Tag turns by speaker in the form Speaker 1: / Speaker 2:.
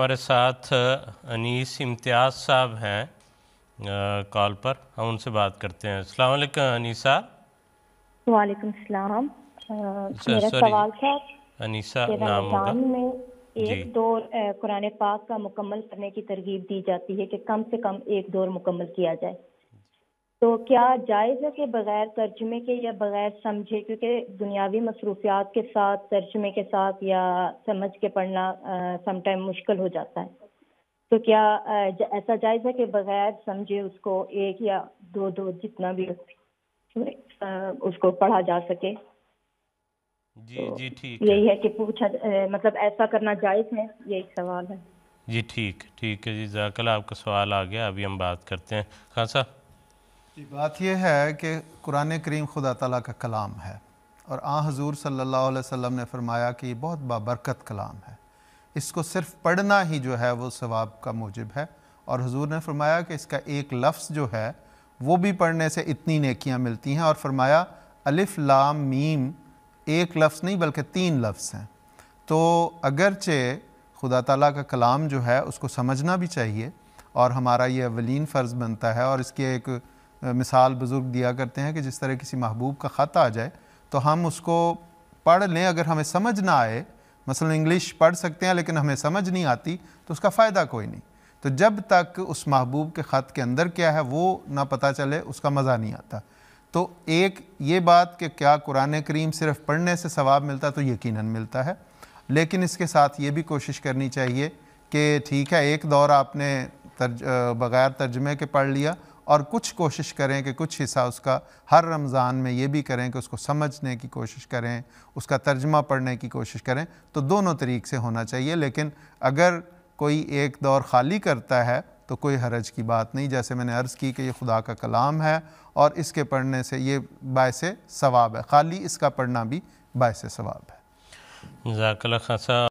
Speaker 1: ہمارے ساتھ انیس امتیاز صاحب ہیں کال پر، ہم ان سے بات کرتے ہیں۔ السلام علیکم انیس صاحب۔
Speaker 2: وعلیکم السلام۔ میرا سوال تھا
Speaker 1: انیسہ
Speaker 2: کہ
Speaker 1: نام ہوگا
Speaker 2: رمضان میں
Speaker 1: جی۔
Speaker 2: ایک دور قرآن پاک کا مکمل کرنے کی ترغیب دی جاتی ہے کہ کم سے کم ایک دور مکمل کیا جائے، تو کیا جائز ہے کہ بغیر ترجمے کے یا بغیر سمجھے، کیونکہ دنیاوی مصروفیات کے ساتھ ترجمے کے ساتھ یا سمجھ کے پڑھنا سم ٹائم مشکل ہو جاتا ہے، تو کیا ایسا جائز ہے کہ بغیر سمجھے اس کو ایک یا دو جتنا بھی اس کو پڑھا جا سکے؟
Speaker 1: جی جی ٹھیک ہے،
Speaker 2: یہی ہے کہ پوچھا مطلب ایسا کرنا جائز ہے، یہی سوال ہے۔
Speaker 1: جی ٹھیک ہے جی، جزاک اللہ، آپ کا سوال آ گیا، ابھی ہم بات کرتے ہیں۔ خان صاحب
Speaker 3: جی، بات یہ ہے کہ قرآن کریم خدا تعالیٰ کا کلام ہے، اور حضور صلی اللہ علیہ وسلم نے فرمایا کہ یہ بہت بابرکت کلام ہے، اس کو صرف پڑھنا ہی جو ہے وہ ثواب کا موجب ہے، اور حضور نے فرمایا کہ اس کا ایک لفظ جو ہے وہ بھی پڑھنے سے اتنی نیکیاں ملتی ہیں، اور فرمایا الف لام میم ایک لفظ نہیں بلکہ 3 لفظ ہیں۔ تو اگرچہ خدا تعالیٰ کا کلام جو ہے اس کو سمجھنا بھی چاہیے، اور ہمارا یہ اولین فرض بنتا ہے، اور اس کی ایک مثال بزرگ دیا کرتے ہیں کہ جس طرح کسی محبوب کا خط آ جائے تو ہم اس کو پڑھ لیں، اگر ہمیں سمجھ نہ آئے، مثلا انگلش پڑھ سکتے ہیں لیکن ہمیں سمجھ نہیں آتی تو اس کا فائدہ کوئی نہیں۔ تو جب تک اس محبوب کے خط کے اندر کیا ہے وہ نہ پتہ چلے اس کا مزہ نہیں آتا۔ تو ایک یہ بات کہ کیا قرآن کریم صرف پڑھنے سے ثواب ملتا، تو یقیناً ملتا ہے، لیکن اس کے ساتھ یہ بھی کوشش کرنی چاہیے کہ ٹھیک ہے ایک دور آپ نے بغیر ترجمے کے پڑھ لیا، اور کچھ کوشش کریں کہ کچھ حصہ اس کا ہر رمضان میں یہ بھی کریں کہ اس کو سمجھنے کی کوشش کریں، اس کا ترجمہ پڑھنے کی کوشش کریں، تو دونوں طریق سے ہونا چاہیے۔ لیکن اگر کوئی ایک دور خالی کرتا ہے تو کوئی حرج کی بات نہیں، جیسے میں نے عرض کی کہ یہ خدا کا کلام ہے اور اس کے پڑھنے سے یہ باعث ثواب ہے، خالی اس کا پڑھنا بھی باعث ثواب ہے۔
Speaker 1: جزاک اللہ خان صاحب۔